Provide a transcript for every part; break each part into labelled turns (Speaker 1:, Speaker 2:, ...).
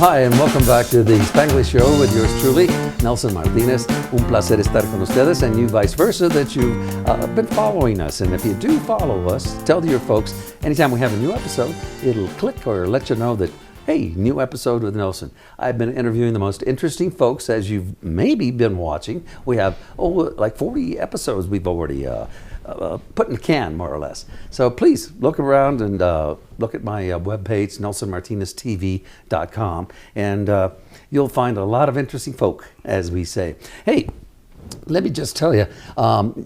Speaker 1: hi, and welcome back to the Spanglish Show with yours truly, Nelson Martinez. Un placer estar con ustedes, and you vice versa, that you've been following us. And if you do follow us, tell your folks, anytime we have a new episode, it'll click or let you know that, hey, new episode with Nelson. I've been interviewing the most interesting folks, as you've maybe been watching. We have, like 40 episodes we've already put in the can, more or less. So please look around and look at my webpage, nelsonmartineztv.com, and you'll find a lot of interesting folk, as we say. Hey, let me just tell you,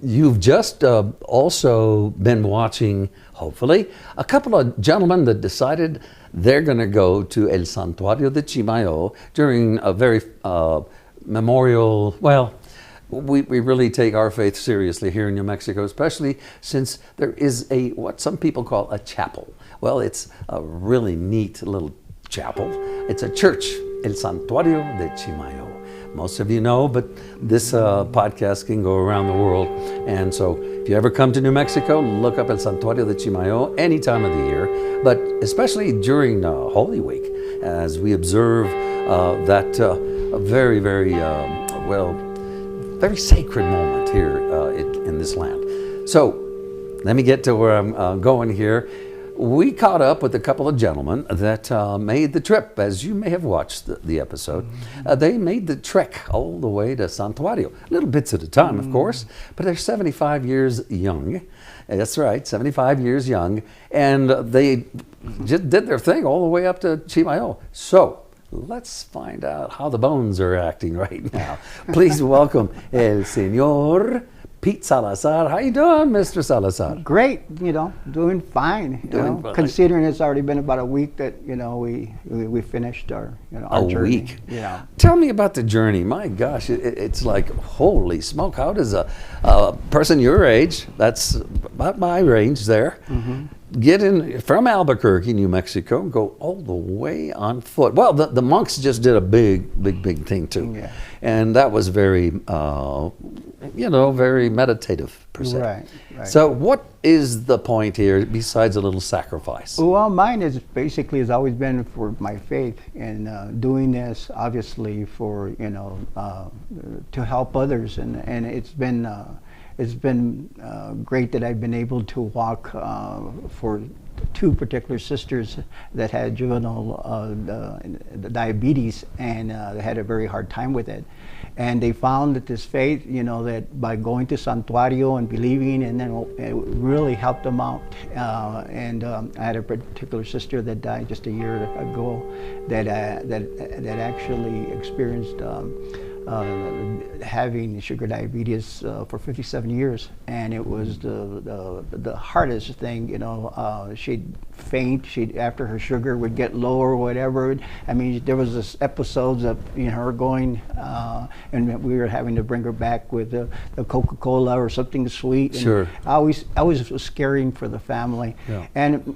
Speaker 1: you've just also been watching, hopefully, a couple of gentlemen that decided they're going to go to El Santuario de Chimayo during a very memorial, well, we really take our faith seriously here in New Mexico, especially since there is what some people call a chapel. Well, it's a really neat little chapel. It's a church, El Santuario de Chimayo. Most of you know, but this podcast can go around the world. And so if you ever come to New Mexico, look up El Santuario de Chimayo any time of the year, but especially during Holy Week, as we observe that very, very, very sacred moment here in this land. So let me get to where I'm going here. We caught up with a couple of gentlemen that made the trip, as you may have watched the episode. They made the trek all the way to Santuario, little bits at a time, of course, but they're 75 years young. That's right, 75 years young, and they just did their thing all the way up to Chimayo. So let's find out how the bones are acting right now. Please welcome El Señor Pete Salazar. How you doing, Mr. Salazar?
Speaker 2: Great, doing fine. Considering it's already been about a week that we finished our our journey.
Speaker 1: A week. Yeah. Tell me about the journey. My gosh, it's like holy smoke. How does a person your age, that's about my range there, get in from Albuquerque, New Mexico, and go all the way on foot? Well, the monks just did a big thing too, and that was very, very meditative per se.
Speaker 2: Right.
Speaker 1: So, what is the point here besides a little sacrifice?
Speaker 2: Well, mine has always been for my faith, and doing this obviously for to help others, and it's been great that I've been able to walk for two particular sisters that had juvenile diabetes, and they had a very hard time with it. And they found that this faith, that by going to Santuario and believing, and then it really helped them out. And I had a particular sister that died just a year ago that actually experienced having sugar diabetes for 57 years, and it was the hardest thing. She'd faint. After her sugar would get low or whatever. I mean, there was this episodes of her going, and we were having to bring her back with the Coca-Cola or something sweet. And
Speaker 1: sure.
Speaker 2: I always was caring for the family, and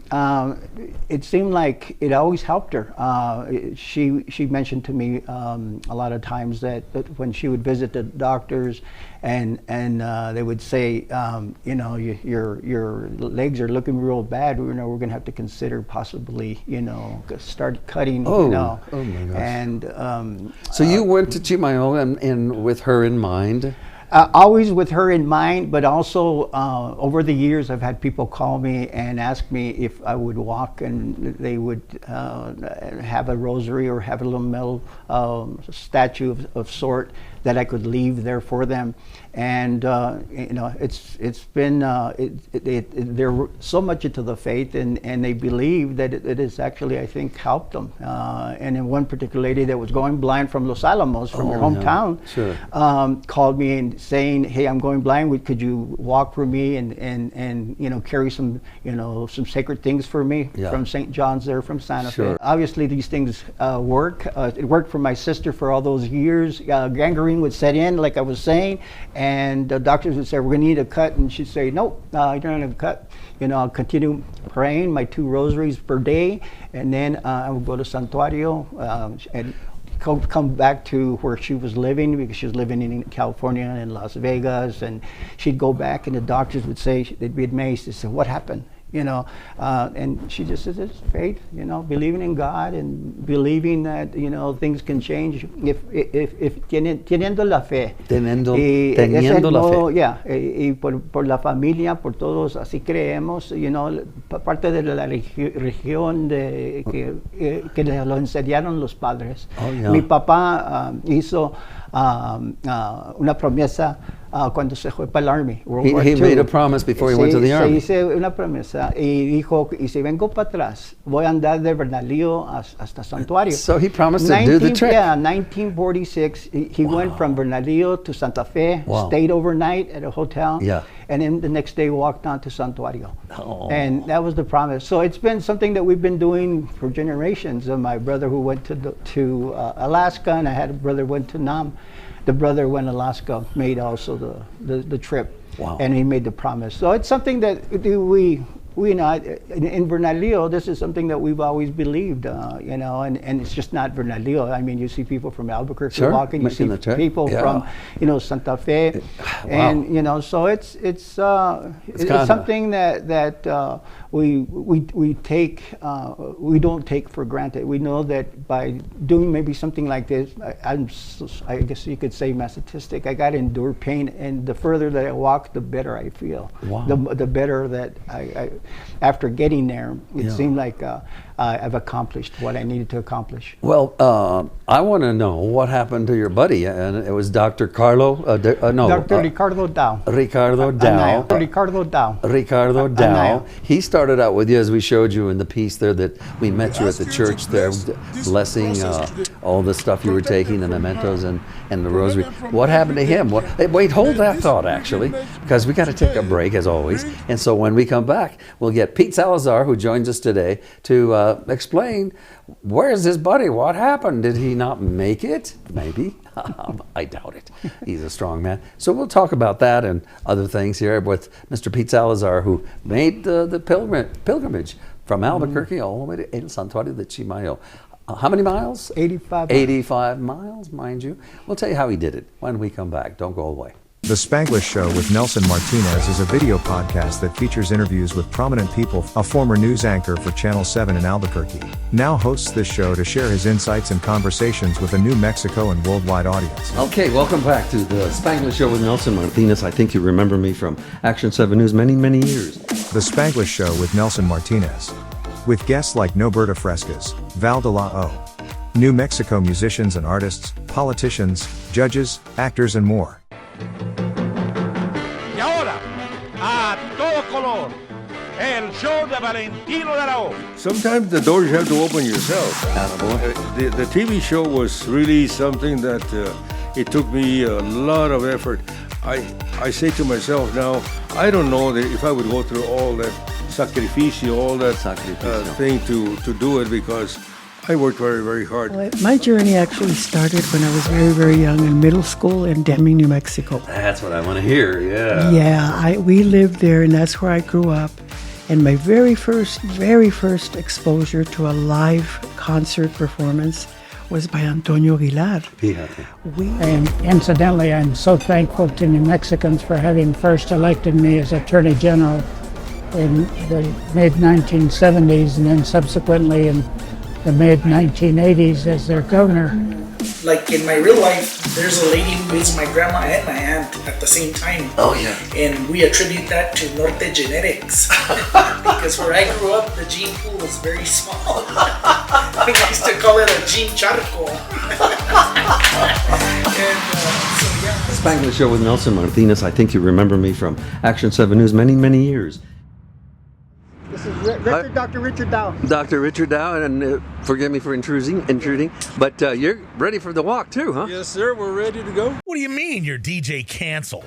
Speaker 2: it seemed like it always helped her. She mentioned to me a lot of times that when she would visit the doctors, and they would say, your legs are looking real bad. We're going to have to consider possibly, start cutting.
Speaker 1: Oh my gosh!
Speaker 2: And
Speaker 1: so you went to Chimayo and with her in mind.
Speaker 2: Always with her in mind, but also over the years I've had people call me and ask me if I would walk, and they would have a rosary or have a little metal statue of sort that I could leave there for them. And it's been they're so much into the faith, and they believe that it has actually, I think, helped them. And in one particular lady that was going blind from Los Alamos, from her hometown, called me and saying, "Hey, I'm going blind. Could you walk for me and carry some some sacred things for me from St. John's there from Santa Fe?" Obviously, these things work. It worked for my sister for all those years. Gangrene would set in, like I was saying, and the doctors would say, "We're going to need a cut," and she'd say, "Nope, I don't have a cut." I'll continue praying my 2 rosaries per day, and then I would go to Santuario and come back to where she was living, because she was living in California and Las Vegas, and she'd go back, and the doctors would say, they'd be amazed. They said, "What happened?" And she just says it's faith, believing in God and believing that things can change if teniendo la fe.
Speaker 1: Teniendo la fe.
Speaker 2: Yeah, y por la familia, por todos, así creemos, parte de la región que lo enseñaron los padres.
Speaker 1: Oh, yeah.
Speaker 2: Mi papá hizo una promesa cuando se fue para el Army.
Speaker 1: He made a promise before he went to the Army.
Speaker 2: Se hizo una promesa y dijo, y si vengo para atrás, voy a andar de Bernalillo hasta Santuario.
Speaker 1: So he promised to do the trek.
Speaker 2: Yeah, 1946, he went from Bernalillo to Santa Fe, stayed overnight at a hotel, and then the next day walked on to Santuario.
Speaker 1: Oh.
Speaker 2: And that was the promise. So it's been something that we've been doing for generations. My brother who went to Alaska, and I had a brother who went to Nam. The brother went to Alaska, made also the trip, and he made the promise. So it's something that we in Bernalillo, this is something that we've always believed, and it's just not Bernalillo. I mean, you see people from Albuquerque walking, you see people from, Santa Fe, and so it's something that we take, we don't take for granted. We know that by doing maybe something like this, I guess you could say masochistic. I got to endure pain, and the further that I walk, the better I feel.
Speaker 1: Wow.
Speaker 2: The better that I after getting there, it seemed like I've accomplished what I needed to accomplish.
Speaker 1: Well, I want to know what happened to your buddy, and it was Dr.
Speaker 2: Dr. Ricardo Dow.
Speaker 1: Ricardo Dow.
Speaker 2: Ricardo Dow.
Speaker 1: Ricardo Dow. He started out with you, as we showed you in the piece there, that we met you at the church there, blessing all the stuff you were taking, the mementos and the rosary. What happened to him? Wait, hold that thought, actually, because we got to take a break, as always. And so when we come back, we'll get Pete Salazar, who joins us today, to explain, where's his buddy? What happened? Did he not make it? Maybe. I doubt it. He's a strong man. So we'll talk about that and other things here with Mr. Pete Salazar, who made the pilgrimage from Albuquerque all the way to El Santuario de Chimayo. How many miles?
Speaker 2: 85.
Speaker 1: 85 miles, mind you. We'll tell you how he did it when we come back. Don't go away.
Speaker 3: The Spanglish Show with Nelson Martinez is a video podcast that features interviews with prominent people. A former news anchor for Channel 7 in Albuquerque now hosts this show to share his insights and conversations with a New Mexico and worldwide audience.
Speaker 1: Okay, welcome back to the Spanglish Show with Nelson Martinez. I think you remember me from Action 7 News many, many years.
Speaker 3: The Spanglish Show with Nelson Martinez. With guests like Noberta Frescas, Val de la O, New Mexico musicians and artists, politicians, judges, actors, and more.
Speaker 4: Y ahora, a todo color, el show de Valentino de la O. Sometimes the doors you have to open yourself. The TV show was really something that it took me a lot of effort. I say to myself now, I don't know if I would go through all that sacrificio, all that thing to do it, because I worked very, very hard.
Speaker 5: Well, my journey actually started when I was very, very young in middle school in Deming, New Mexico.
Speaker 1: That's what I want to hear, yeah.
Speaker 5: Yeah, we lived there, and that's where I grew up. And my very first exposure to a live concert performance was by Antonio Aguilar.
Speaker 6: And incidentally, I'm so thankful to New Mexicans for having first elected me as Attorney General in the mid-1970s, and then subsequently in the mid-1980s as their governor.
Speaker 7: Like in my real life, there's a lady who is my grandma and my aunt at the same time.
Speaker 1: Oh, yeah.
Speaker 7: And we attribute that to Norte genetics. Because where I grew up, the gene pool was very small. We used to call it a gene charco.
Speaker 1: Spanglish Show with Nelson Martinez. I think you remember me from Action 7 News many, many years.
Speaker 2: This is Dr. Richard Dow.
Speaker 1: Dr. Richard Dow, and forgive me for intruding, but you're ready for the walk too, huh?
Speaker 4: Yes, sir. We're ready to go.
Speaker 8: What do you mean your DJ canceled?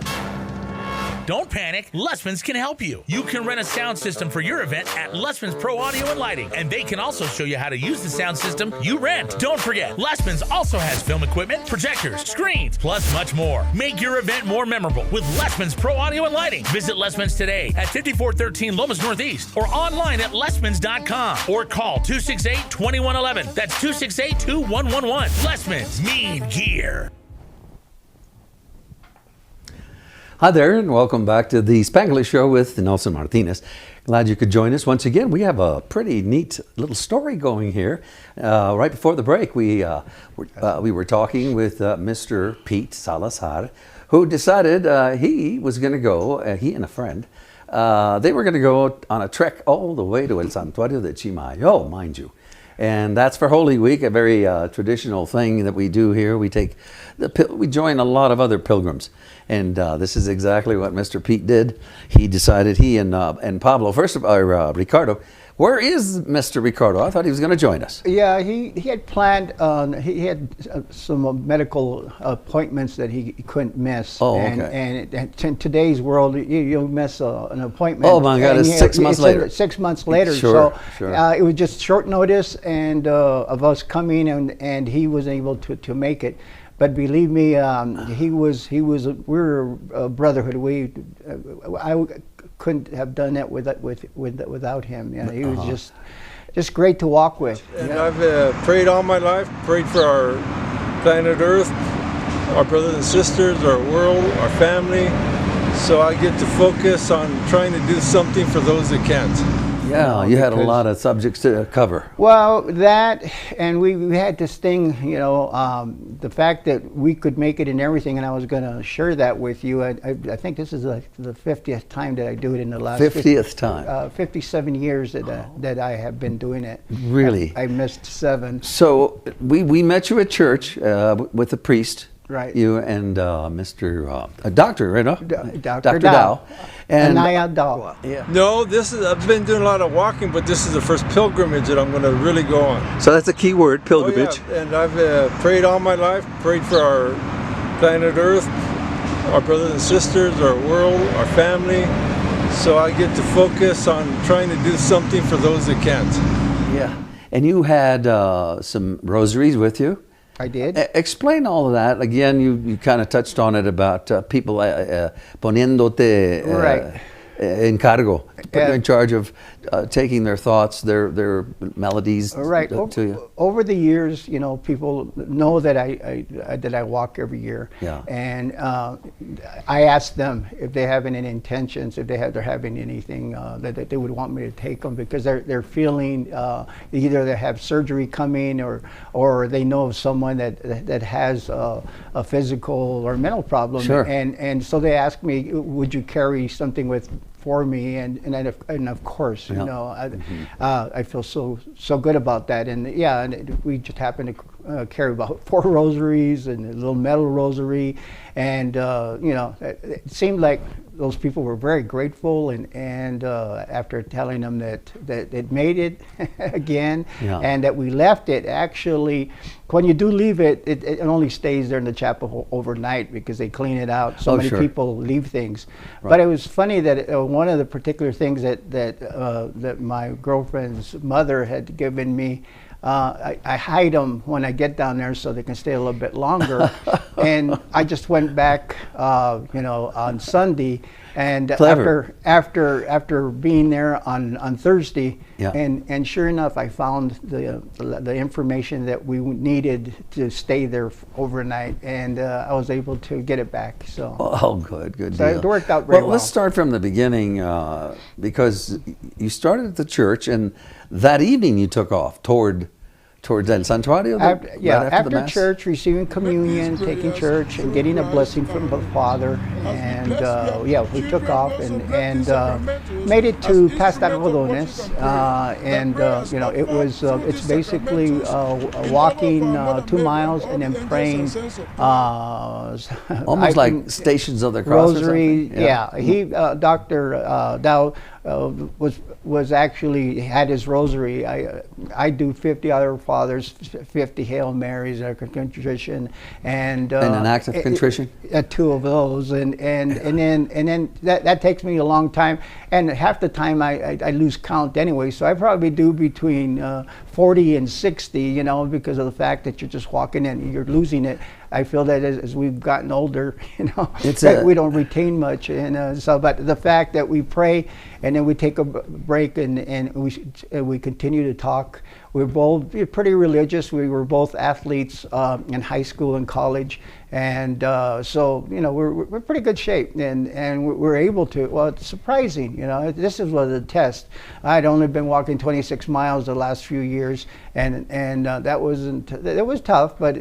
Speaker 8: Don't panic, Lessman's can help you. You can rent a sound system for your event at Lessman's Pro Audio and Lighting, and they can also show you how to use the sound system you rent. Don't forget, Lessman's also has film equipment, projectors, screens, plus much more. Make your event more memorable with Lessman's Pro Audio and Lighting. Visit Lessman's today at 5413 Lomas Northeast or online at lessmans.com or call 268-2111. That's 268-2111. Lessman's Mean Gear.
Speaker 1: Hi there, and welcome back to the Spanglish Show with Nelson Martinez. Glad you could join us once again. We have a pretty neat little story going here. Right before the break, we were talking with Mr. Pete Salazar, who decided he was going to go, he and a friend, they were going to go on a trek all the way to El Santuario de Chimayo, mind you. And that's for Holy Week, a very traditional thing that we do here. We join a lot of other pilgrims, and this is exactly what Mr. Pete did. He decided, he and Pablo, Ricardo. Where is Mr. Ricardo? I thought he was going to join us.
Speaker 2: Yeah, he had planned. He had some medical appointments that he couldn't miss.
Speaker 1: Oh,
Speaker 2: and,
Speaker 1: okay.
Speaker 2: And in today's world, you'll miss an appointment.
Speaker 1: Oh my God! It's 6 months later.
Speaker 2: 6 months later.
Speaker 1: Sure,
Speaker 2: so
Speaker 1: sure.
Speaker 2: it was just short notice, and of us coming, and he was able to make it. But believe me, we were a brotherhood. I couldn't have done that without him. Yeah, he was just great to walk with.
Speaker 4: And yeah. I've prayed all my life, prayed for our planet Earth, our brothers and sisters, our world, our family. So I get to focus on trying to do something for those that can't.
Speaker 1: Yeah, you had a lot of subjects to cover.
Speaker 2: Well, that, and we had this thing, the fact that we could make it in everything, and I was going to share that with you. I think this is the 50th time that I do it in the last
Speaker 1: 50th time.
Speaker 2: 57 years that I have been doing it.
Speaker 1: Really?
Speaker 2: I missed 7.
Speaker 1: So we met you at church with a priest.
Speaker 2: Right.
Speaker 1: You and Mr. Doctor, right?
Speaker 2: Dr. Dow.
Speaker 1: And
Speaker 2: Dow.
Speaker 1: Yeah.
Speaker 4: No, I've been doing a lot of walking, but this is the first pilgrimage that I'm going to really go on.
Speaker 1: So that's a key word, pilgrimage.
Speaker 4: Oh, yeah. And I've prayed all my life, prayed for our planet Earth, our brothers and sisters, our world, our family. So I get to focus on trying to do something for those that can't.
Speaker 1: Yeah. And you had some rosaries with you.
Speaker 2: I did.
Speaker 1: Explain all of that. Again, you kind of touched on it about people poniéndote
Speaker 2: right.
Speaker 1: En cargo, in charge of taking their thoughts, their melodies
Speaker 2: right.
Speaker 1: to you.
Speaker 2: Over the years, people know that I walk every year.
Speaker 1: Yeah.
Speaker 2: And I ask them if they have any intentions, if they're having anything that they would want me to take them, because they're feeling either they have surgery coming or they know of someone that has a physical or mental problem.
Speaker 1: Sure.
Speaker 2: And so they ask me, would you carry something for me, and of course, I feel so good about that, and we just happen to carry about 4 rosaries and a little metal rosary, and it seemed like those people were very grateful, and after telling them that it made it again, and that we left it, actually, when you do leave it, it only stays there in the chapel overnight because they clean it out. So many people leave things. Right. But it was funny that one of the particular things that my girlfriend's mother had given me, I hide them when I get down there so they can stay a little bit longer. And I just went back, on Sunday, and after being there on Thursday, and sure enough, I found the information that we needed to stay there overnight, and I was able to get it back. So
Speaker 1: good deal.
Speaker 2: So it worked out very well.
Speaker 1: Let's start from the beginning, because you started at the church, and that evening you took off towards El Santuario?
Speaker 2: After church, receiving communion, taking church, and getting a blessing from the Father, and we took off and made it to Pasta Algodones, it was it's basically walking 2 miles and then praying
Speaker 1: almost like Stations of the Cross
Speaker 2: rosary. He Dr. Dow was actually had his rosary. I do 50 other fathers, 50 Hail Marys, a contrition, and
Speaker 1: an act of contrition.
Speaker 2: 2 of those, and then that takes me a long time, and half the time I lose count anyway. So I probably do between 40 and 60, because of the fact that you're just walking and you're losing it. I feel that as we've gotten older, we don't retain much, and but the fact that we pray and then we take a break and we continue to talk we're both pretty religious. We were both athletes in high school and college. And so, we're pretty good shape, and we're able to. Well, it's surprising, This was a test. I'd only been walking 26 miles the last few years, and that wasn't. It was tough, but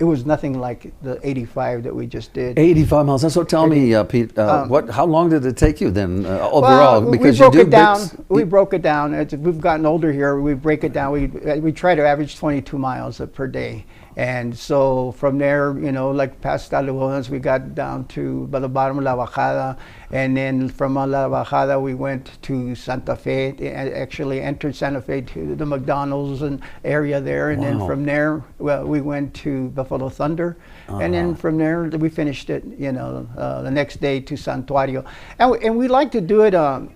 Speaker 2: it was nothing like the 85 that we just did.
Speaker 1: 85 miles. So tell me, Pete, how long did it take you then overall?
Speaker 2: Well,
Speaker 1: because
Speaker 2: we broke
Speaker 1: you do
Speaker 2: it down.
Speaker 1: bits.
Speaker 2: We broke it down. We've gotten older here. We break it down. We try to average 22 miles per day. And so from there, like past Talujones, we got down to by the bottom of La Bajada. And then from La Bajada, we went to Santa Fe, actually entered Santa Fe to the McDonald's and area there. And then from there, we went to Buffalo Thunder. And then from there, we finished it, the next day to Santuario. And we like to do it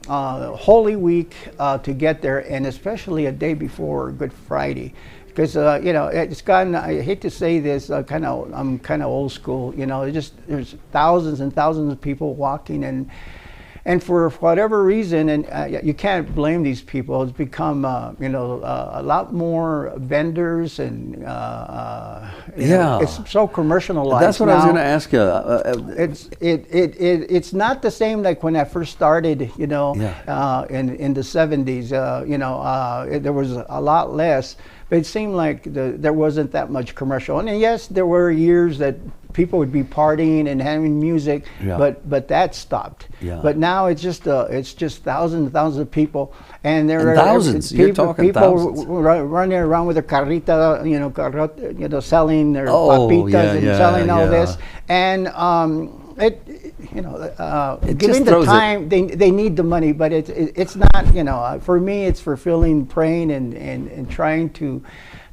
Speaker 2: Holy Week to get there, and especially a day before Good Friday. Because it's gotten. I hate to say this. I'm kind of old school. There's thousands and thousands of people walking, and for whatever reason, and you can't blame these people. It's become a lot more vendors, and it's so commercialized.
Speaker 1: That's what
Speaker 2: now.
Speaker 1: I was going to ask you.
Speaker 2: It's not the same like when I first started. In the 70s. There was a lot less. But it seemed like there wasn't that much commercial. And yes, there were years that people would be partying and having music, but that stopped. Yeah. But now it's just thousands and thousands of people, and there are
Speaker 1: thousands. You're talking
Speaker 2: people
Speaker 1: thousands.
Speaker 2: running around with a carrita, selling their papitas and selling all this, and given the time, they need the money, but it's not, for me, it's fulfilling, praying and trying to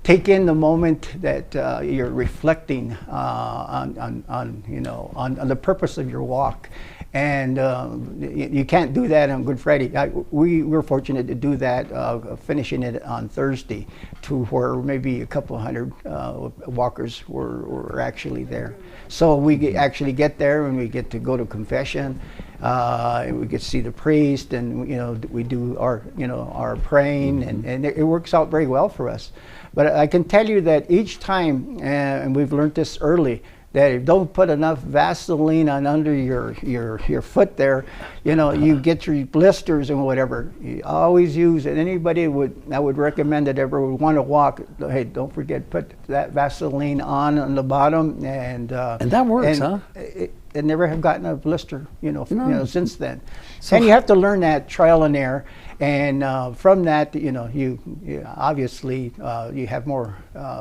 Speaker 2: take in the moment that you're reflecting on the purpose of your walk. And you can't do that on Good Friday. We were fortunate to do that, finishing it on Thursday, to where maybe a couple hundred walkers were actually there. So we actually get there, and we get to go to confession, and we get to see the priest, and we do our praying, and it works out very well for us. But I can tell you that each time, and we've learned this early, that if don't put enough Vaseline on under your foot there, you get your blisters and whatever. You always use it. Anybody I would recommend that ever would want to walk, hey, don't forget, put that Vaseline on the bottom, and
Speaker 1: that works, huh?
Speaker 2: I never have gotten a blister, since then. So, and you have to learn that trial and error. And from that, you obviously you have more.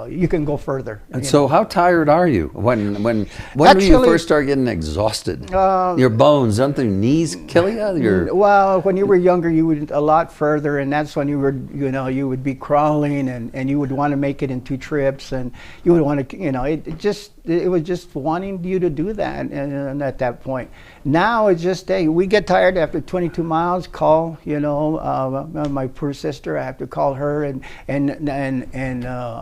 Speaker 2: You can go further.
Speaker 1: And so, how tired are you when do you first start getting exhausted? Your bones, don't their knees kill you?
Speaker 2: Well, when you were younger, you would a lot further, and that's when you were, you would be crawling, and you would want to make it in 2 trips, and you would want to, it was just wanting you to do that, and at that point. Now it's just, hey, we get tired after 22 miles. Call, my poor sister. I have to call her, and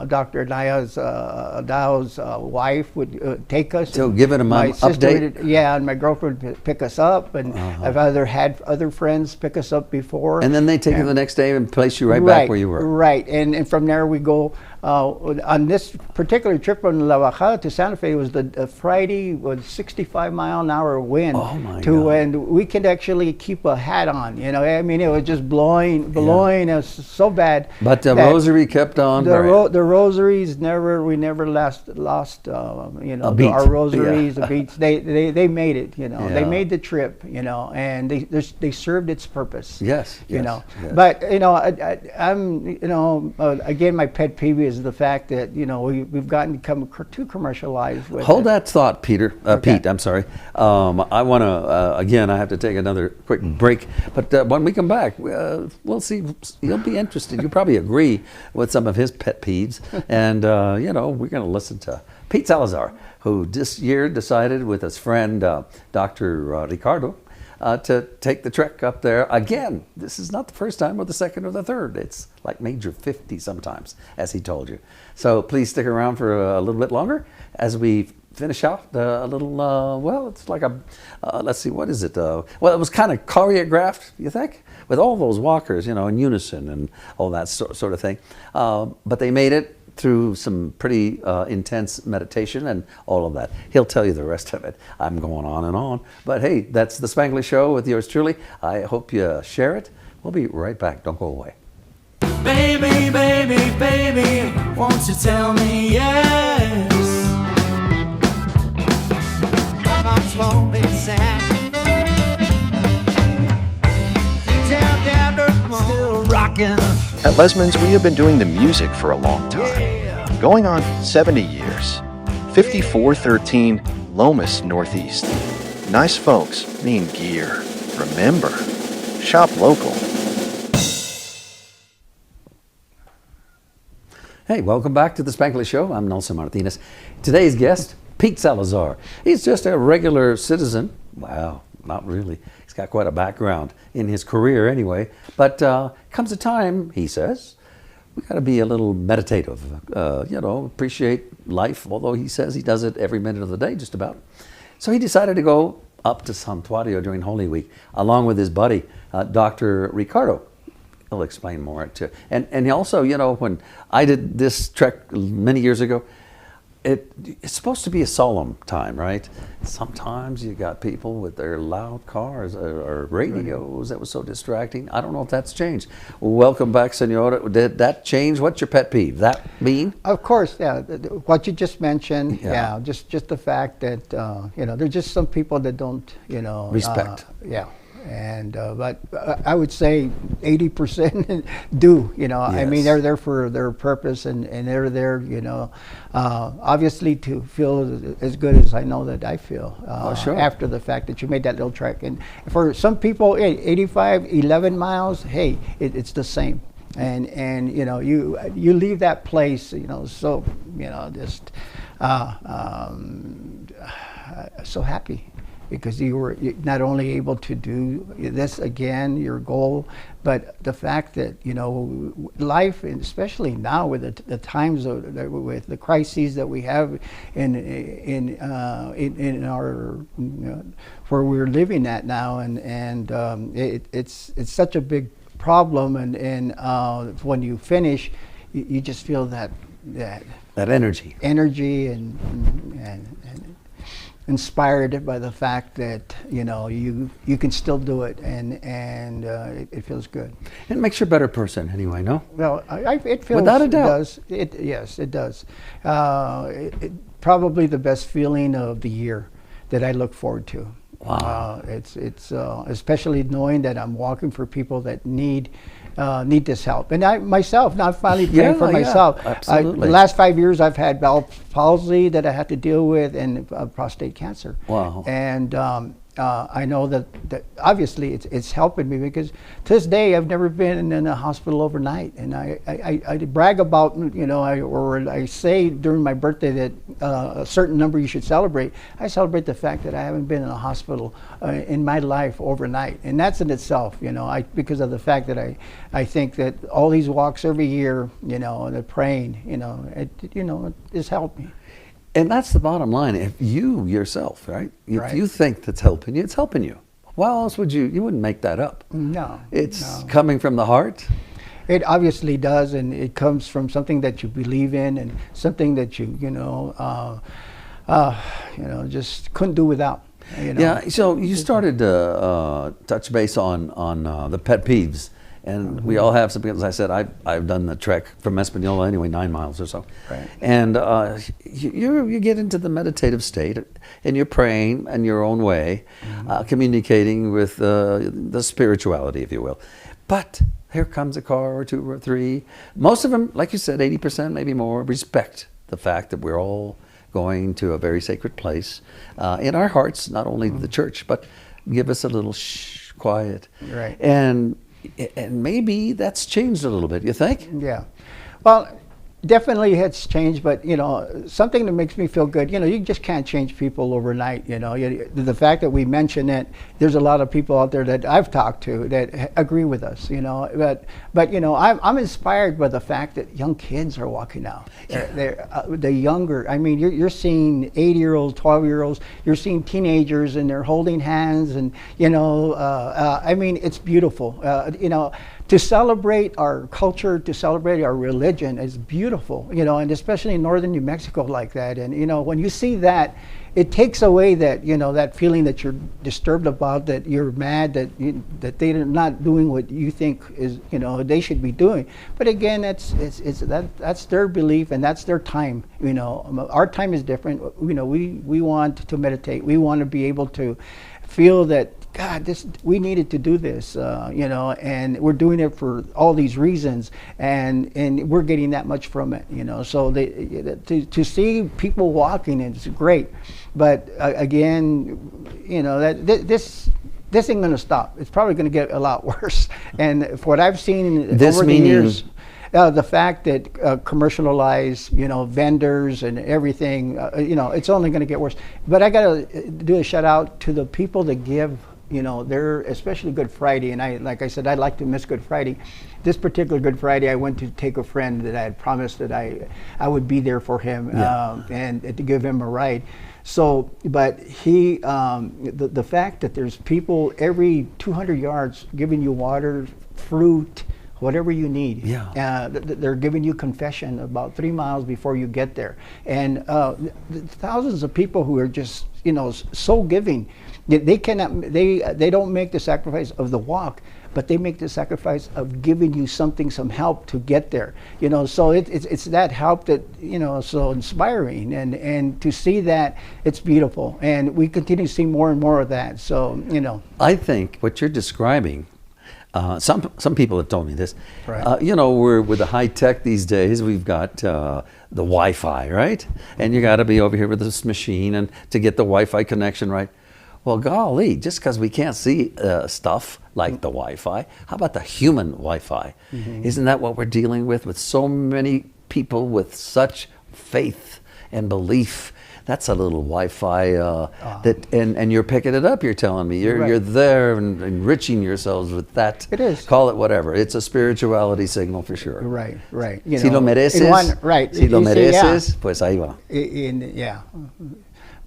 Speaker 2: Dr. Dow's wife would take us.
Speaker 1: So giving them an update.
Speaker 2: And my girlfriend would pick us up, and I've had other friends pick us up before.
Speaker 1: And then they take you the next day and place you right back where you were.
Speaker 2: Right, and from there we go. On this particular trip from La Bajada to Santa Fe, was the Friday with 65-mile-an-hour wind.
Speaker 1: Oh my God.
Speaker 2: And we could actually keep a hat on. I mean, it was just blowing. It was so bad.
Speaker 1: But the rosary kept on.
Speaker 2: The rosaries we never lost.
Speaker 1: A beat.
Speaker 2: Our rosaries, the beats. They made it. They made the trip. And they served its purpose.
Speaker 1: Yes.
Speaker 2: Yes. But I'm again, my pet peeve is the fact that we've gotten to become too commercialized with
Speaker 1: Hold that thought, Peter. Pete, I'm sorry. I want to again. I have to take another quick break. But when we come back, we'll see. You'll be interested. You'll probably agree with some of his pet peeves, and we're going to listen to Pete Salazar, who this year decided with his friend Dr. Ricardo to take the trek up there again. This is not the first time or the second or the third. It's like major 50 sometimes, as he told you. So please stick around for a little bit longer as we finish out a little, well, it's like a, let's see, what is it? Well, it was kind of choreographed, you think? With all those walkers, in unison and all that sort of thing. But they made it through some pretty intense meditation and all of that. He'll tell you the rest of it. I'm going on and on. But hey, that's the Spanglish Show with yours truly. I hope you share it. We'll be right back. Don't go away.
Speaker 9: Baby, baby, baby, won't you tell me yes? I'm slowly sad. Still rocking.
Speaker 10: At Lesman's, we have been doing the music for a long time, going on 70 years. 5413 Lomas Northeast. Nice folks mean gear. Remember, shop local.
Speaker 1: Hey, welcome back to the Spanglish Show. I'm Nelson Martinez. Today's guest, Pete Salazar. He's just a regular citizen. Wow, not really. He's got quite a background in his career anyway. But comes a time, he says, we got to be a little meditative, appreciate life, although he says he does it every minute of the day, just about. So he decided to go up to Santuario during Holy Week, along with his buddy, Dr. Ricardo. He'll explain more too. And he also, when I did this trek many years ago, it's supposed to be a solemn time, right? Sometimes you got people with their loud cars or radios. That was so distracting. I don't know if that's changed. Welcome back, Senora. Did that change? What's your pet peeve? That mean?
Speaker 2: Of course, yeah. What you just mentioned, just the fact that, there's just some people that don't,
Speaker 1: respect.
Speaker 2: And but I would say 80% do.
Speaker 1: Yes.
Speaker 2: I mean, they're there for their purpose, and they're there, obviously to feel as good as I know that I feel after the fact that you made that little trek. And for some people, 11 miles, hey, it's the same. And you leave that place, so just so happy. Because you were not only able to do this again, your goal, but the fact that life, and especially now with the times with the crises that we have in our where we're living at now, and it's such a big problem, and when you finish, you just feel that
Speaker 1: energy
Speaker 2: and inspired by the fact that you can still do it, and it feels good.
Speaker 1: It makes you a better person anyway, no?
Speaker 2: Well, it feels,
Speaker 1: without a doubt.
Speaker 2: It does. Yes, it does. Probably the best feeling of the year that I look forward to.
Speaker 1: Wow.
Speaker 2: It's especially knowing that I'm walking for people that need this help. And I myself, now I'm finally praying for myself.
Speaker 1: Absolutely.
Speaker 2: The last 5 years I've had Bell's palsy that I had to deal with, and prostate cancer.
Speaker 1: Wow.
Speaker 2: And I know that obviously it's helping me, because to this day I've never been in a hospital overnight, and I brag about, I say during my birthday that a certain number you should celebrate. I celebrate the fact that I haven't been in a hospital in my life overnight, and that's in itself, because of the fact that I think that all these walks every year, the praying, it has helped me.
Speaker 1: And that's the bottom line. If you yourself, right? If you think that's helping you, it's helping you. Why else would you wouldn't make that up?
Speaker 2: No.
Speaker 1: It's coming from the heart.
Speaker 2: It obviously does, and it comes from something that you believe in, and something that you just couldn't do without.
Speaker 1: Yeah, so you started to touch base on the pet peeves. And we all have some, because I said I've done the trek from Espanola anyway, 9 miles or so.
Speaker 2: Right.
Speaker 1: And you get into the meditative state, and you're praying in your own way, communicating with the spirituality, if you will. But here comes a car or two or three. Most of them, like you said, 80%, maybe more, respect the fact that we're all going to a very sacred place in our hearts, not only the church, but give us a little quiet.
Speaker 2: Right.
Speaker 1: And maybe that's changed a little bit, you think?
Speaker 2: Yeah. Well, definitely has changed, but something that makes me feel good. You just can't change people overnight. The fact that we mention it, there's a lot of people out there that I've talked to that agree with us. But I'm inspired by the fact that young kids are walking out. They're the younger. I mean, you're seeing 80-year-olds, 12-year-olds. You're seeing teenagers, and they're holding hands, and I mean, it's beautiful. To celebrate our culture, to celebrate our religion is beautiful, and especially in northern New Mexico like that. And, when you see that, it takes away that, that feeling that you're disturbed about, that you're mad, that they're not doing what you think is, they should be doing. But again, that's their belief, and that's their time. Our time is different. We want to meditate. We want to be able to feel that, God, we needed to do this, and we're doing it for all these reasons, and we're getting that much from it, So to see people walking, it's great, but again, this ain't gonna stop. It's probably gonna get a lot worse, and for what I've seen over the years. The fact that commercialized, vendors and everything, it's only going to get worse. But I got to do a shout out to the people that give, they're especially Good Friday. And like I said, I like to miss Good Friday. This particular Good Friday, I went to take a friend that I had promised that I would be there for him and to give him a ride. So, but he, the fact that there's people every 200 yards giving you water, fruit, whatever you need. They're giving you confession about 3 miles before you get there. And thousands of people who are just, so giving. They cannot, they don't make the sacrifice of the walk, but they make the sacrifice of giving you something, some help to get there. So it's that help that, so inspiring. And to see that, it's beautiful. And we continue to see more and more of that. So,
Speaker 1: I think what you're describing, some people have told me this.
Speaker 2: Right.
Speaker 1: We're with the high tech these days. We've got the Wi-Fi, right? And you got to be over here with this machine and to get the Wi-Fi connection right. Well, golly, just because we can't see stuff like the Wi-Fi, how about the human Wi-Fi? Isn't that what we're dealing with so many people with such faith and belief? That's a little Wi-Fi that, and you're picking it up. You're telling me you're there and enriching yourselves with that.
Speaker 2: It is.
Speaker 1: Call it whatever. It's a spirituality signal for sure.
Speaker 2: Right.
Speaker 1: Si lo mereces, si lo mereces, pues ahí va.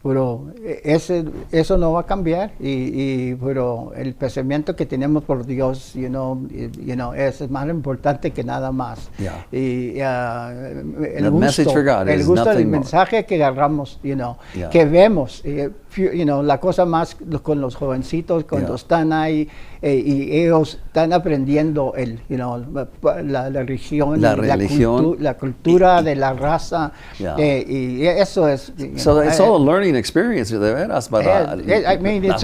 Speaker 2: Pero eso no va a cambiar, pero el pensamiento que tenemos por Dios, es más importante que nada más. Y el gusto del mensaje que agarramos, que vemos, la cosa más con los jovencitos cuando están ahí y ellos están aprendiendo la religión, la cultura de la raza, y eso es.
Speaker 1: So it's all a learning experience, de veras, but
Speaker 2: I mean, it's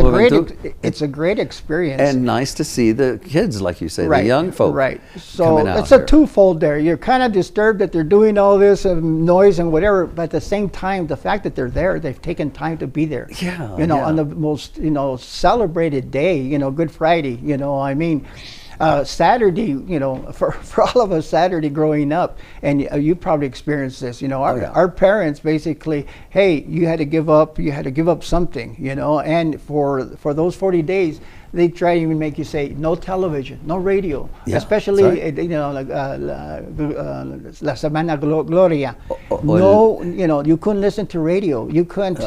Speaker 2: a great experience,
Speaker 1: and nice to see the kids, like you say, the young folk.
Speaker 2: Right. So it's a twofold there. You're kind of disturbed that they're doing all this noise and whatever, but at the same time, the fact that they're there, they've taken time to be there. On the most celebrated day, Good Friday. I mean. Saturday, for all of us, Saturday growing up, and you probably experienced this, our parents basically, hey, you had to give up something, and for those 40 days, they try to even make you say no television, no radio, especially like La Semana Gloria. You couldn't listen to radio. You couldn't,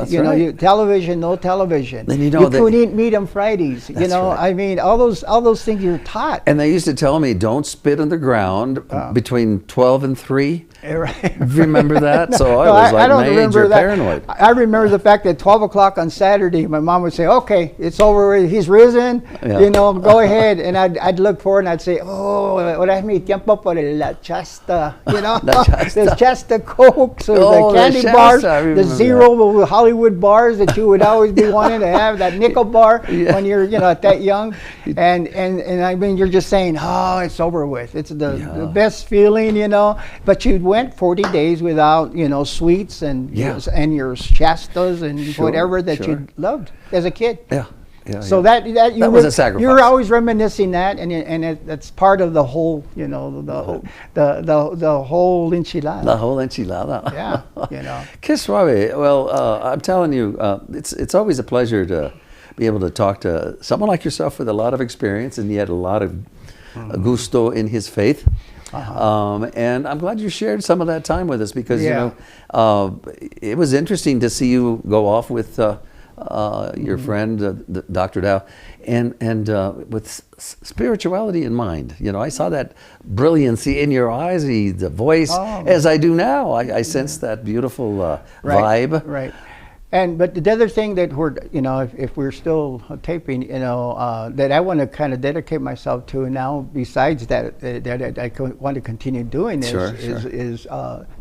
Speaker 2: television, no television.
Speaker 1: Then
Speaker 2: you couldn't eat meat on Fridays. I mean, all those things you're taught.
Speaker 1: And they used to tell me, don't spit on the ground between 12 and 3.
Speaker 2: Right.
Speaker 1: Remember that? So I was major paranoid.
Speaker 2: I remember the fact that 12 o'clock on Saturday, my mom would say, okay, it's over, he's risen, go ahead. And I'd look forward and I'd say, ahora es mi tiempo por la chasta, the chasta cokes or the candy bars, the zero Hollywood bars that you would always be wanting to have, that nickel bar when you're, at that young. And I mean, you're just saying, it's over with. It's the best feeling, but you went 40 days without, sweets and your Shastas and whatever that you loved as a kid.
Speaker 1: Yeah,
Speaker 2: So
Speaker 1: yeah.
Speaker 2: that
Speaker 1: That was a sacrifice.
Speaker 2: You're always reminiscing that, and that's part of the whole, you know, the whole enchilada.
Speaker 1: La whole enchilada.
Speaker 2: Yeah, you know.
Speaker 1: Que suave. Well, I'm telling you, it's always a pleasure to be able to talk to someone like yourself with a lot of experience and yet a lot of gusto in his faith. And I'm glad you shared some of that time with us because, you know, it was interesting to see you go off with your friend, Dr. Dow, and with spirituality in mind. You know, I saw that brilliancy in your eyes, the voice, as I do now. I sense that beautiful vibe.
Speaker 2: Right. But the other thing that we're, you know, if we're still taping, you know, that I want to kind of dedicate myself to now, besides that, that I want to continue doing this, is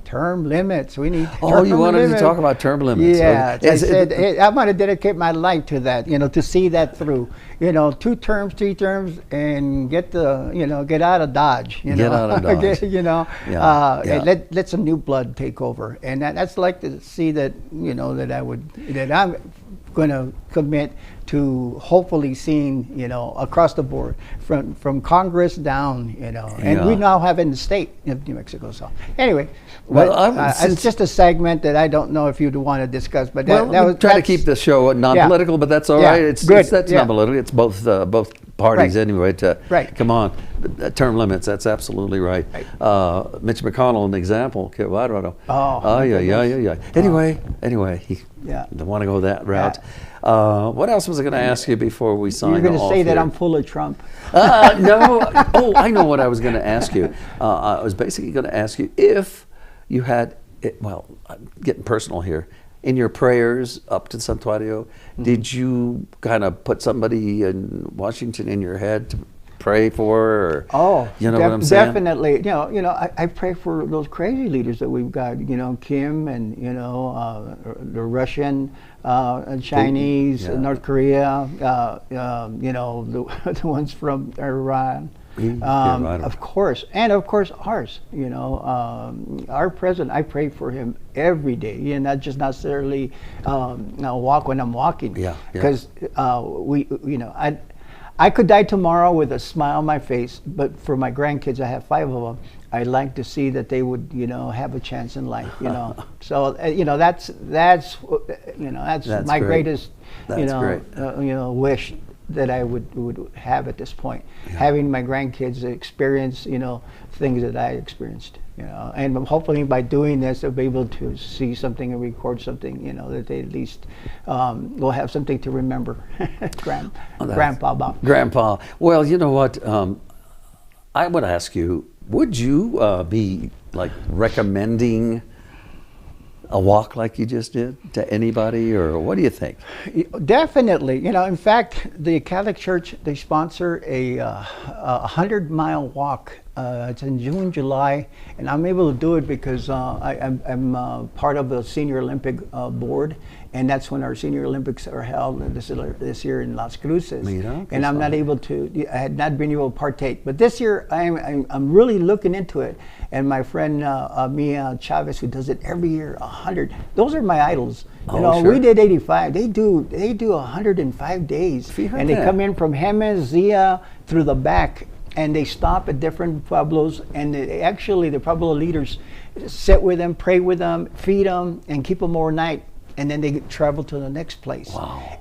Speaker 2: term limits. We need
Speaker 1: Oh, you wanted to talk about term limits.
Speaker 2: Yeah, I said, hey, I want to dedicate my life to that, you know, to see that through. You know, 2 terms, 3 terms, and get out of Dodge. You know?
Speaker 1: Get out of Dodge.
Speaker 2: You know, and let some new blood take over. And that's like to see that, you know, that I'm going to commit to hopefully seeing, you know, across the board from Congress down, you know, and we now have in the state of New Mexico. So anyway, it's just a segment that I don't know if you'd want to discuss, but
Speaker 1: try to keep the show non-political, but that's all right. It's non-political. It's both parties anyway. Come on, term limits. That's absolutely right. Mitch McConnell, an example. Que bárbaro. Yeah. Anyway, don't want to go that route. What else was I going to ask you before we sign off?
Speaker 2: You're going to say that I'm full of Trump.
Speaker 1: No. Oh, I know what I was going to ask you. I was basically going to ask you if you had, well, I'm getting personal here, in your prayers up to Santuario, did you kind of put somebody in Washington in your head to pray for? Or, you know what I'm saying?
Speaker 2: Definitely. You know, I pray for those crazy leaders that we've got. You know, Kim and the Russian, Chinese, North Korea. You know, the ones from Iran. Of course, and of course ours. You know, our president. I pray for him every day, and not just necessarily walk when I'm walking. Because we, you know, I could die tomorrow with a smile on my face, but for my grandkids, I have 5 of them. I'd like to see that they would, you know, have a chance in life. You know, so you know that's my greatest, wish that I would have at this point, having my grandkids experience, you know, things that I experienced, you know, and hopefully by doing this, they'll be able to see something and record something, you know, that they at least will have something to remember.
Speaker 1: Grandpa. Well, you know what? I would ask you, would you be like recommending a walk like you just did to anybody, or what do you think?
Speaker 2: Definitely. You know, in fact, the Catholic Church, they sponsor a 100-mile walk. It's in June, July, and I'm able to do it because I'm part of the Senior Olympic board, and that's when our Senior Olympics are held this year in Las Cruces. And I'm not able to, I had not been able to partake. But this year, I'm really looking into it. And my friend Mia Chavez, who does it every year, 100. Those are my idols. You know, we did 85. They do 105 days, and they come in from Jemez, Zia, through the back. And they stop at different pueblos, and the pueblo leaders sit with them, pray with them, feed them, and keep them overnight. And then they travel to the next place.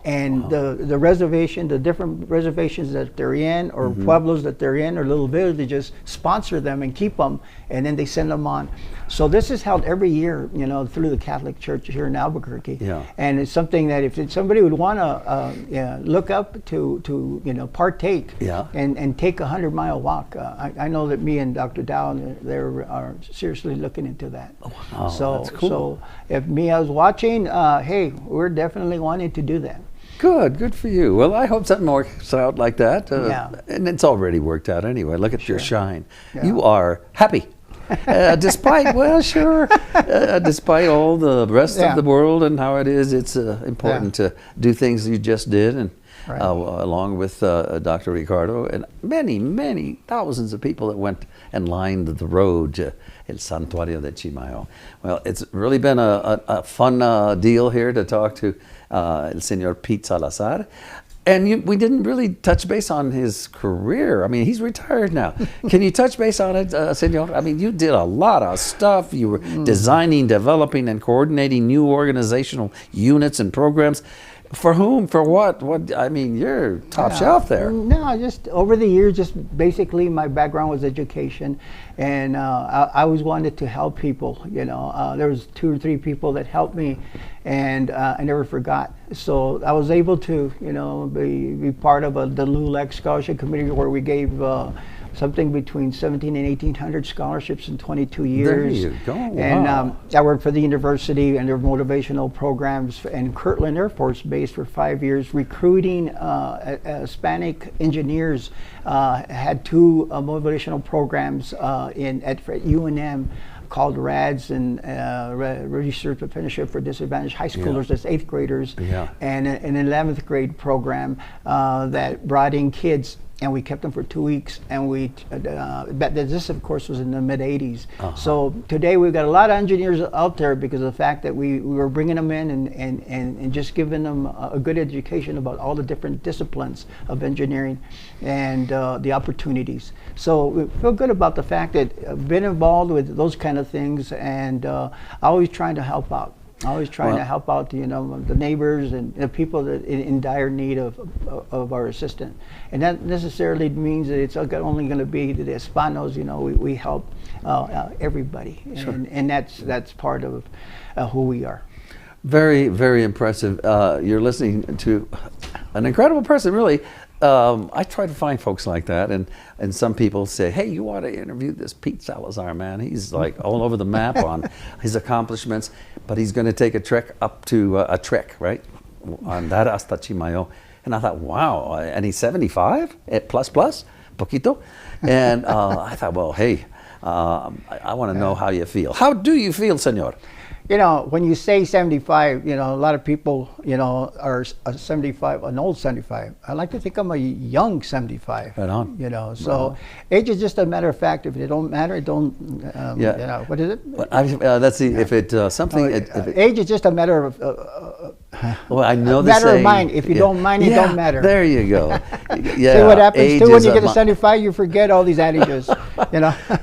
Speaker 2: And the reservation, the different reservations that they're in, or pueblos that they're in, or little villages, they just sponsor them and keep them, and then they send them on. So this is held every year, you know, through the Catholic Church here in Albuquerque. And it's something that if somebody would want to look up to, you know, partake and take a 100-mile walk, I know that me and Dr. Dow, they are seriously looking into that.
Speaker 1: That's cool.
Speaker 2: So if Mia's watching, hey, we're definitely wanting to do that.
Speaker 1: Good for you. Well, I hope something works out like that. And it's already worked out anyway. Look at your shine. You are happy. Despite all the rest of the world and how it is, it's important to do things you just did, and along with Dr. Ricardo and many thousands of people that went and lined the road to El Santuario de Chimayo. Well, it's really been a fun deal here to talk to El Señor Pete Salazar. And we didn't really touch base on his career. I mean, he's retired now. Can you touch base on it, Senor? I mean, you did a lot of stuff. You were designing, developing, and coordinating new organizational units and programs. For whom? For what? What? I mean, you're top shelf there.
Speaker 2: No, just over the years, just basically my background was education, and I always wanted to help people. There was 2 or 3 people that helped me, and I never forgot. So I was able to, be part of the LULAC Scholarship Committee, where we gave something between 17 and 1,800 scholarships in 22 years.
Speaker 1: There you go.
Speaker 2: And
Speaker 1: Wow.
Speaker 2: I worked for the university and their motivational programs in Kirtland Air Force Base for 5 years, recruiting Hispanic engineers. Had 2 motivational programs at UNM called RADS, and Research Apprenticeship for Disadvantaged High Schoolers, that's 8th graders, and an 11th grade program that brought in kids, and we kept them for 2 weeks, and but this of course was in the mid 80s. So today we've got a lot of engineers out there because of the fact that we were bringing them in and just giving them a good education about all the different disciplines of engineering and the opportunities. So we feel good about the fact that I've been involved with those kind of things, and always trying to help out. Always trying to help out, the neighbors and the people that in dire need of our assistance. And that necessarily means that it's only going to be the Hispanos. We help everybody, and that's part of who we are.
Speaker 1: Very, very impressive. You're listening to an incredible person, really. I try to find folks like that, and some people say, hey, you ought to interview this Pete Salazar, man. He's like all over the map on his accomplishments, but he's going to take a trek up to a trek, right? Andar hasta Chimayo. And I thought, wow, and he's 75, plus, poquito. And I thought, well, hey, I want to know how you feel. How do you feel, senor?
Speaker 2: When you say 75, a lot of people, are 75, an old 75. I like to think I'm a young 75.
Speaker 1: Right on.
Speaker 2: So age is just a matter of fact. If it don't matter, it don't, what is it?
Speaker 1: Well, let's see, if it, something...
Speaker 2: age is just a matter of...
Speaker 1: well, I know the
Speaker 2: matter
Speaker 1: saying,
Speaker 2: of mind. If you don't mind, it don't matter.
Speaker 1: There you go.
Speaker 2: See what happens too when you get to 75, you forget all these adages,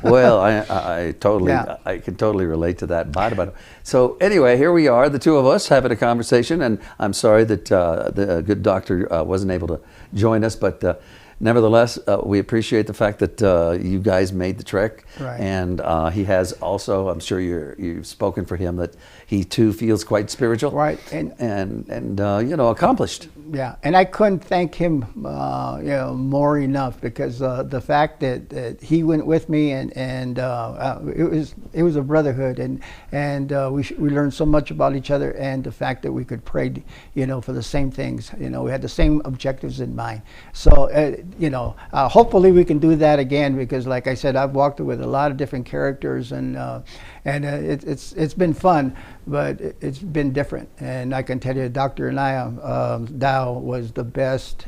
Speaker 1: Well, I totally, I can totally relate to that. So anyway, here we are, the 2 of us having a conversation, and I'm sorry that the good doctor wasn't able to join us, but nevertheless, we appreciate the fact that you guys made the trek, and he has also, I'm sure you've spoken for him, that he too feels quite spiritual, and accomplished.
Speaker 2: Yeah, and I couldn't thank him, more enough, because the fact that he went with me, and it was a brotherhood, and we learned so much about each other, and the fact that we could pray, for the same things. We had the same objectives in mind. So, hopefully we can do that again, because, like I said, I've walked with a lot of different characters, and it's been fun, but it's been different. And I can tell you, Dr. Dow was the best,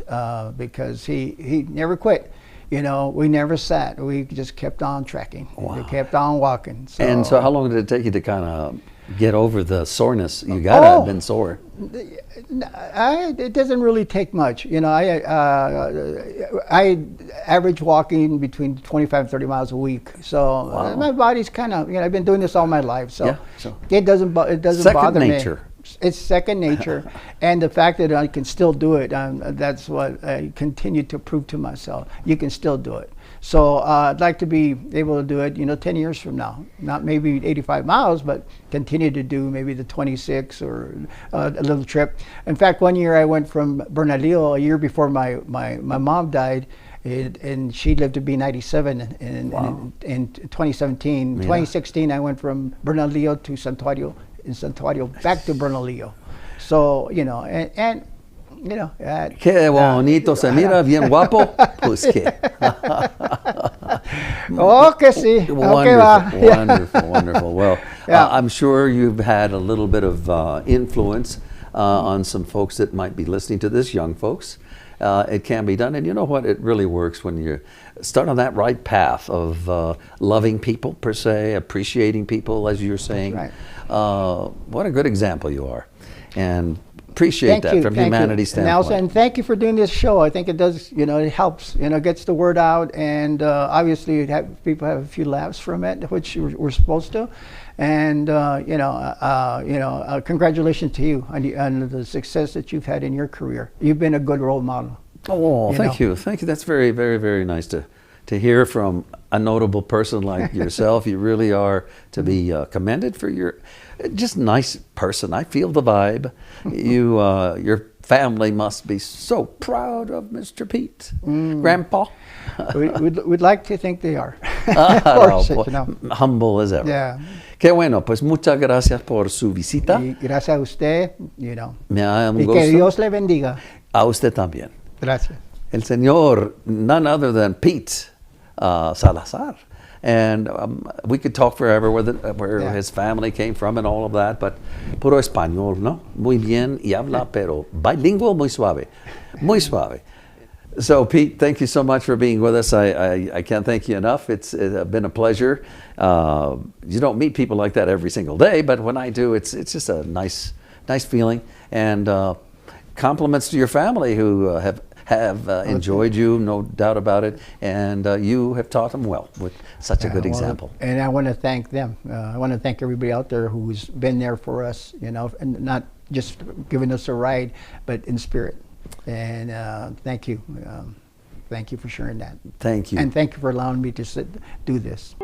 Speaker 2: because he never quit. We never sat. We just kept on trekking.
Speaker 1: Wow.
Speaker 2: We kept on walking.
Speaker 1: So how long did it take you to kind of get over the soreness? You gotta have been sore.
Speaker 2: It doesn't really take much. I average walking between 25 and 30 miles a week. So my body's kind of, I've been doing this all my life. So it doesn't bother me. It's second nature. And the fact that I can still do it, that's what I continue to prove to myself. You can still do it. So I'd like to be able to do it, 10 years from now. Not maybe 85 miles, but continue to do maybe the 26 or a little trip. In fact, one year I went from Bernalillo, a year before my mom died, and she lived to be 97 in 2017. 2016, I went from Bernalillo to Santuario, back to Bernalillo. So,
Speaker 1: Qué bonito se mira, bien guapo. Pues que.
Speaker 2: Okay, sí.
Speaker 1: Wonderful. Well, I'm sure you've had a little bit of influence on some folks that might be listening to this, young folks. It can be done, and you know what? It really works when you start on that right path of loving people, per se, appreciating people, as you're saying. What a good example you are. And appreciate that from humanity's standpoint.
Speaker 2: And also, and thank you for doing this show. I think it does, it helps, gets the word out, and obviously people have a few laughs from it, which we're supposed to. And congratulations to you on the success that you've had in your career. You've been a good role model.
Speaker 1: Oh, thank you. That's very, very, very nice to hear from a notable person like yourself. You really are to be commended for your just nice person. I feel the vibe. Your family must be so proud of Mr. Pete, Grandpa.
Speaker 2: We'd like to think they are.
Speaker 1: Humble as ever.
Speaker 2: Yeah.
Speaker 1: Qué bueno, pues muchas gracias por su visita.
Speaker 2: Y gracias a usted,
Speaker 1: Me da un
Speaker 2: y
Speaker 1: gusto.
Speaker 2: que Dios le bendiga.
Speaker 1: A usted también.
Speaker 2: Gracias.
Speaker 1: El señor, none other than Pete Salazar. And we could talk forever where his family came from and all of that, but puro español, ¿no? Muy bien y habla, pero bilingual, muy suave. Muy suave. So, Pete, thank you so much for being with us. I can't thank you enough. It's been a pleasure. You don't meet people like that every single day, but when I do, it's just a nice feeling. And compliments to your family who have enjoyed you, no doubt about it. And you have taught them well with such a good example.
Speaker 2: And I want to thank them. I want to thank everybody out there who's been there for us, and not just giving us a ride, but in spirit. And thank you. Thank you for sharing that.
Speaker 1: Thank you.
Speaker 2: And thank you for allowing me to do this.